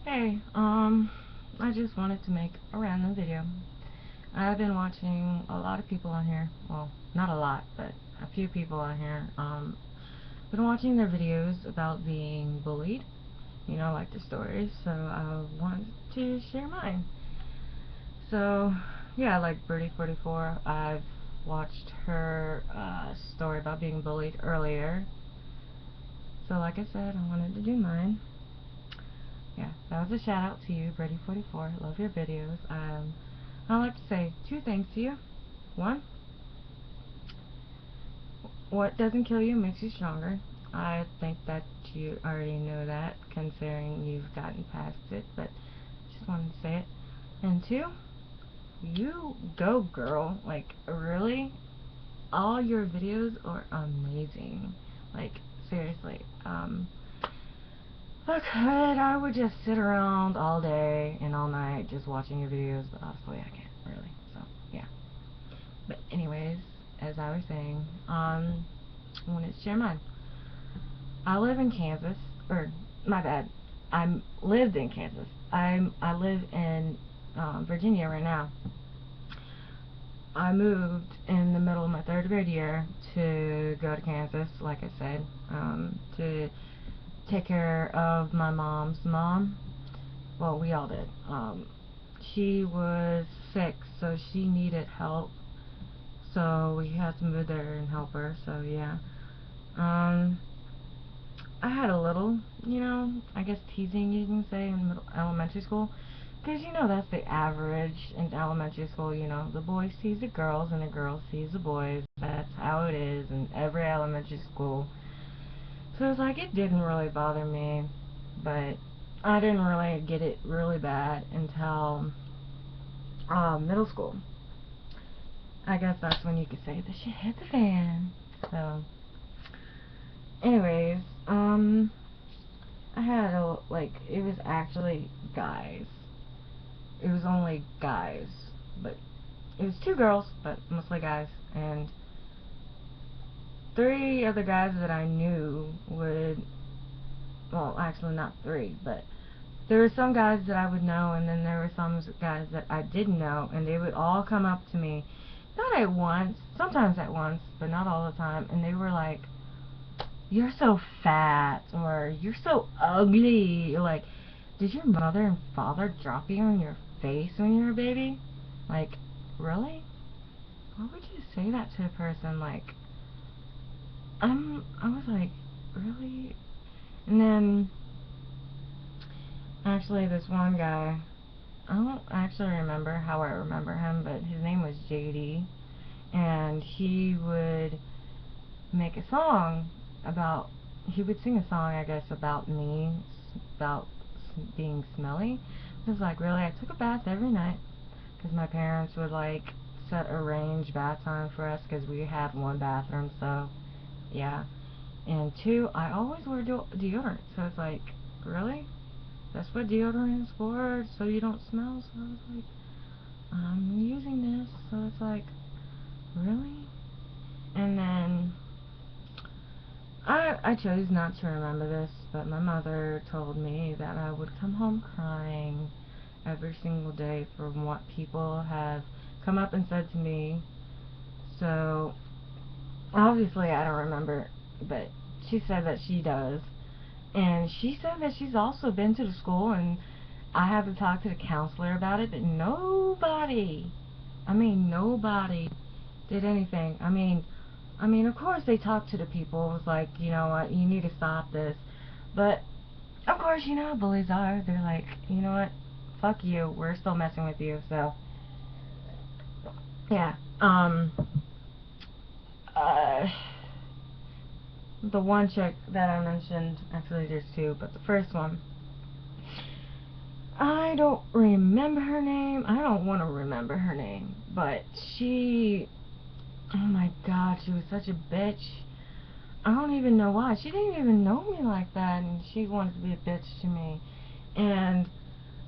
Hey, I just wanted to make a random video. I've been watching a lot of people on here. Well, not a lot, but a few people on here. Been watching their videos about being bullied. You know, like the stories. So I wanted to share mine. So, yeah, like Birdie44. I've watched her story about being bullied earlier. So, like I said, I wanted to do mine. Yeah, that was a shout out to you, Brady44. Love your videos. I'd like to say two things to you. One, what doesn't kill you makes you stronger. I think that you already know that, considering you've gotten past it, but just wanted to say it. And two, you go, girl. Like, really? All your videos are amazing. Like, seriously. If I could, I would just sit around all day and all night just watching your videos, but obviously I can't really, so yeah. But anyways, as I was saying, I wanted to share mine. I live in Kansas, or my bad, I lived in Kansas. I live in Virginia right now. I moved in the middle of my third grade year to go to Kansas, like I said, to take care of my mom's mom. Well, we all did. She was sick, so she needed help. So we had to move there and help her. So yeah. Um, I had a little, I guess teasing you can say in elementary school. Because that's the average in elementary school. The boys sees the girls and the girls sees the boys. That's how it is in every elementary school. So it's like it didn't really bother me, but I didn't really get it really bad until middle school. I guess that's when you could say the shit hit the fan. So, anyways, I had it was actually guys. It was only guys, but it was two girls, but mostly guys, and three other guys that I knew would, well, actually not three, but there were some guys that I would know, and then there were some guys that I didn't know, and they would all come up to me, not at once, sometimes at once, but not all the time, and they were like, "You're so fat," or "You're so ugly," or like, "Did your mother and father drop you on your face when you were a baby?" Like, really? Why would you say that to a person? Like, I was like, really? And then, actually, this one guy, I don't actually remember how I remember him, but his name was JD, and he would make a song about, he would sing a song, I guess, about me, about being smelly. It was like, really, I took a bath every night, because my parents would, like, set a range bath time for us, because we had one bathroom, so, yeah. And two, I always wear deodorant, so it's like, really? That's what deodorant is for, so you don't smell? So I was like, I'm using this, so it's like, really? And then I chose not to remember this, but my mother told me that I would come home crying every single day from what people have come up and said to me. So obviously I don't remember, but she said that she does. And she said that she's also been to the school, and I have to talk to the counselor about it, but nobody did anything. I mean, of course they talked to the people. It was like, you know what, you need to stop this. But, of course, you know how bullies are. They're like, you know what, fuck you, we're still messing with you, so, yeah. Uh, the one chick that I mentioned, actually there's two, but the first one, I don't remember her name. I don't want to remember her name, but oh my god, she was such a bitch. I don't even know why. She didn't even know me like that, and she wanted to be a bitch to me. And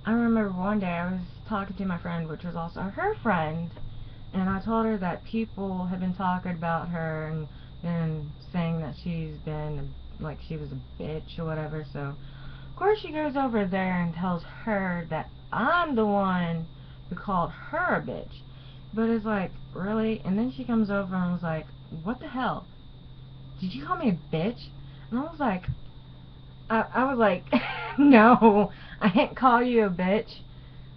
I remember one day I was talking to my friend, which was also her friend, and I told her that people had been talking about her and saying that she's been, like, she was a bitch or whatever. So, of course she goes over there and tells her that I'm the one who called her a bitch. But it's like, really? And then she comes over and was like, what the hell? Did you call me a bitch? And I was like, no, I didn't call you a bitch.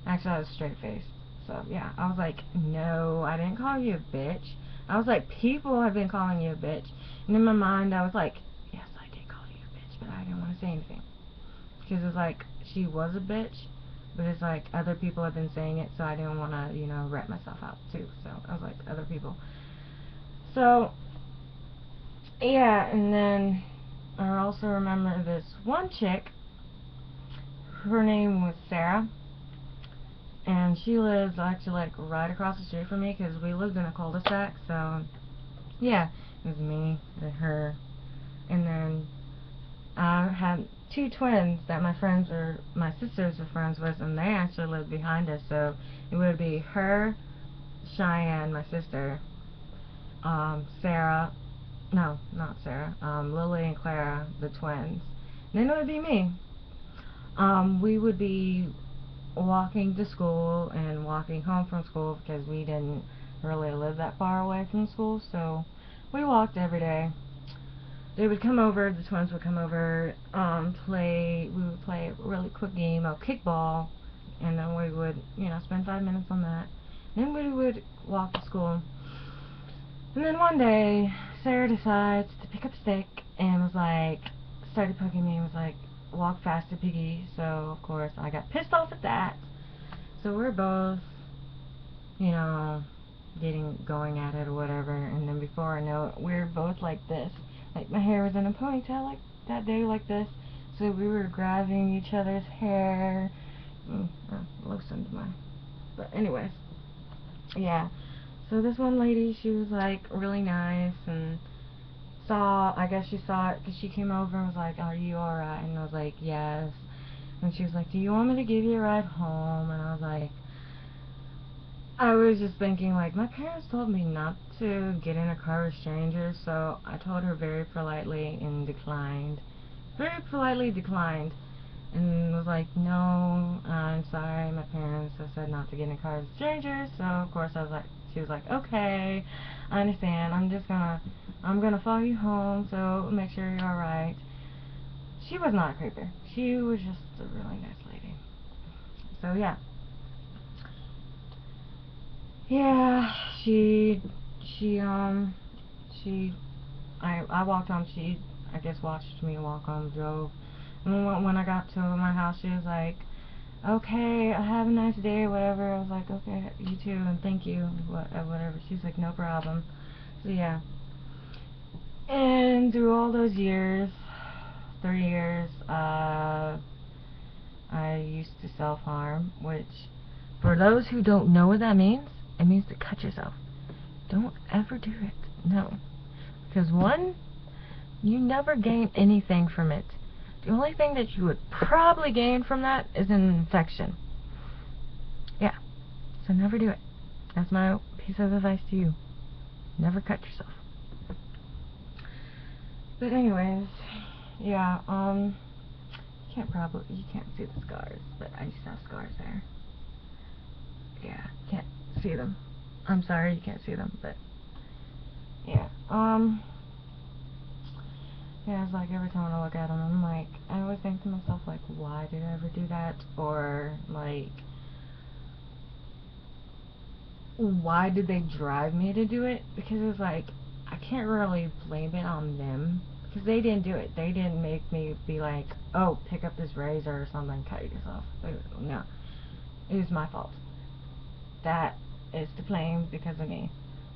Actually, I was straight-faced. So, yeah, I was like, no, I didn't call you a bitch. I was like, people have been calling you a bitch. And in my mind, I was like, yes, I did call you a bitch, but I didn't want to say anything. Because it's like, she was a bitch, but it's like, other people have been saying it, so I didn't want to, you know, rat myself out, too. So, I was like, other people. So, yeah, and then I also remember this one chick. Her name was Sarah, and she lives actually like right across the street from me because we lived in a cul-de-sac. So yeah, it was me and her, and then I had two twins that my sisters were friends with, and they actually lived behind us. So it would be her, Cheyenne, my sister, Sarah, no, not Sarah, Lily and Clara, the twins, and then it would be me. We would be walking to school and walking home from school because we didn't really live that far away from school, so we walked every day. They would come over, the twins would come over, we would play a really quick game of kickball, and then we would, you know, spend 5 minutes on that. Then we would walk to school. And then one day, Sarah decides to pick up a stick and was like, started poking me and was like, walk faster, piggy. So, of course, I got pissed off at that. So we're both, you know, going at it or whatever. And then before I know it, we're both like this. Like, my hair was in a ponytail like that day, like this. So we were grabbing each other's hair. Loosened mine. But anyways, yeah. So this one lady, she was like really nice and I guess she saw it because she came over and was like, are you alright? And I was like, yes. And she was like, do you want me to give you a ride home? And I was just thinking, like, my parents told me not to get in a car with strangers, so I told her very politely and declined. Very politely declined. And was like, no, I'm sorry, my parents have said not to get in a car with strangers, so of course she was like, okay, I understand, I'm gonna follow you home, so make sure you're alright. She was not a creeper. She was just a really nice lady. So yeah. Yeah, I walked home, she, I guess, watched me walk home, drove. And when I got to my house, she was like, okay, have a nice day, whatever. I was like, okay, you too, and thank you, whatever. She's like, no problem. So yeah. And through all those years, 3 years, I used to self-harm, which, for those who don't know what that means, it means to cut yourself. Don't ever do it. No. Because one, you never gain anything from it. The only thing that you would probably gain from that is an infection. Yeah. So never do it. That's my piece of advice to you. Never cut yourself. But anyways, yeah, you can't see the scars, but I used to have scars there. Yeah, can't see them. I'm sorry you can't see them, but yeah, yeah, it's like every time I look at them, I'm like, I always think to myself, like, why did I ever do that? Or, like, why did they drive me to do it? Because it's like, I can't really blame it on them, because they didn't do it. They didn't make me be like, oh, pick up this razor or something, cut yourself. No, it was my fault. That is to blame because of me.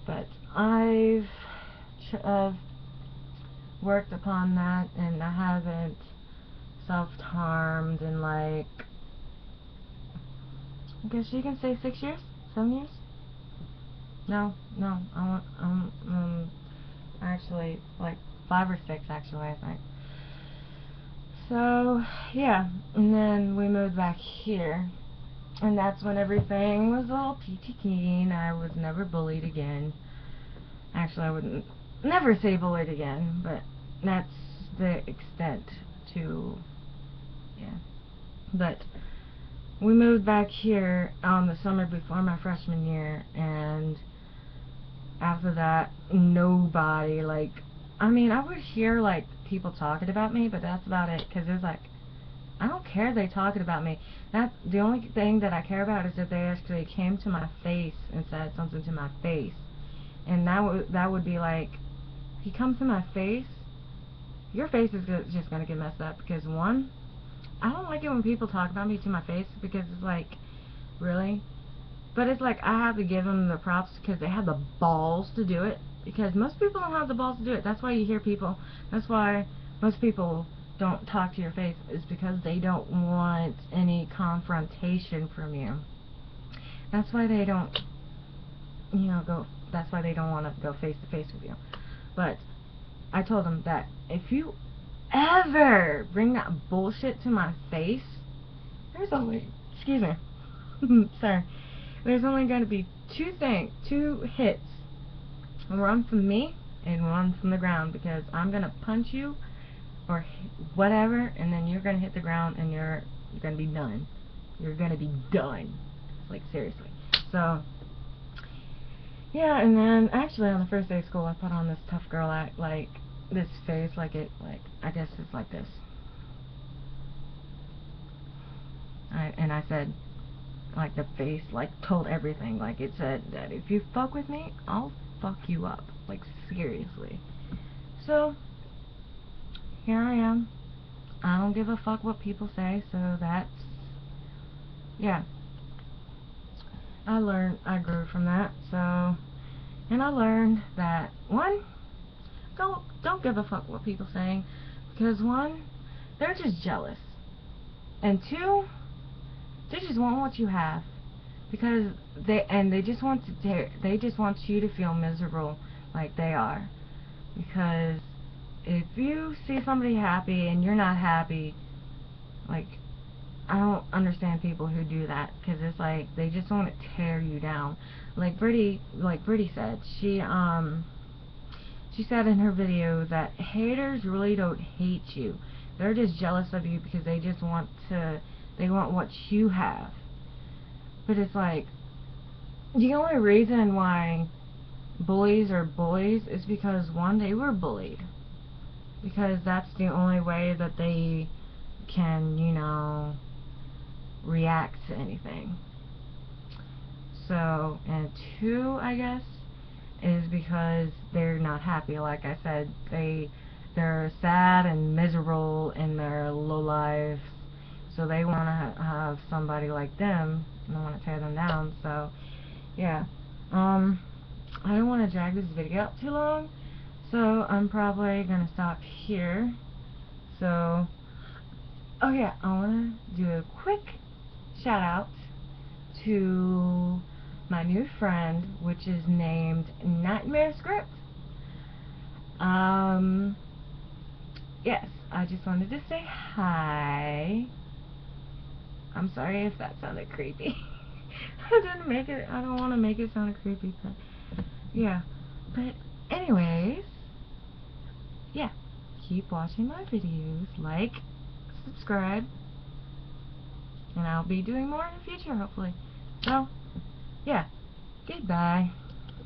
But I've worked upon that, and I haven't self-harmed in, like, I guess you can say 6 years? 7 years? No, actually, like, 5 or 6, actually, I think. So, yeah, and then we moved back here, and that's when everything was all peachy keen. I was never bullied again. Actually, I wouldn't never say bullied again, but that's the extent to, yeah. But we moved back here the summer before my freshman year, and after that, nobody, like, I mean, I would hear, like, people talking about me, but that's about it, because there's, like, I don't care they talking about me. That's the only thing that I care about, is if they actually came to my face and said something to my face. And that would be like, if you come to my face, your face is just gonna get messed up, because one, I don't like it when people talk about me to my face, because it's like, really? But it's like, I have to give them the props because they have the balls to do it, because most people don't have the balls to do it. That's why you hear people, that's why most people don't talk to your face, is because they don't want any confrontation from you. That's why they don't, you know, that's why they don't want to go face to face with you. But I told them that if you ever bring that bullshit to my face, there's only, excuse me, sorry, there's only going to be two hits, one from me and one from the ground, because I'm going to punch you or whatever, and then you're going to hit the ground, and you're going to be done. You're going to be done. Like, seriously. So, yeah, and then, actually, on the first day of school, I put on this tough girl act, like, this face, like, I guess it's like this. And I said, like, the face, like, told everything. Like, it said that if you fuck with me, I'll fuck you up. Like, seriously. So, here I am. I don't give a fuck what people say, so that's, yeah. I grew from that, so, and I learned that, one, don't give a fuck what people saying, because one, they're just jealous, and two, they just want what you have, because they just want you to feel miserable like they are, because if you see somebody happy and you're not happy, like, I don't understand people who do that, because it's like they just want to tear you down. Like Brittany said, she said in her video that haters really don't hate you. They're just jealous of you because they want what you have. But it's like, the only reason why bullies are bullies is because, one, they were bullied. Because that's the only way that they can, you know, react to anything. So, and two, I guess, is because they're not happy. Like I said, they're sad and miserable in their low lives, so they want to have somebody like them, and they want to tear them down. So, yeah. I don't want to drag this video out too long, so I'm probably going to stop here. So, oh yeah, I want to do a quick shout out to my new friend, which is named Nightmare Script. Yes, I just wanted to say hi. I'm sorry if that sounded creepy. I don't want to make it sound creepy, but yeah. But anyways, yeah, keep watching my videos, like, subscribe, and I'll be doing more in the future, hopefully. So, yeah, goodbye.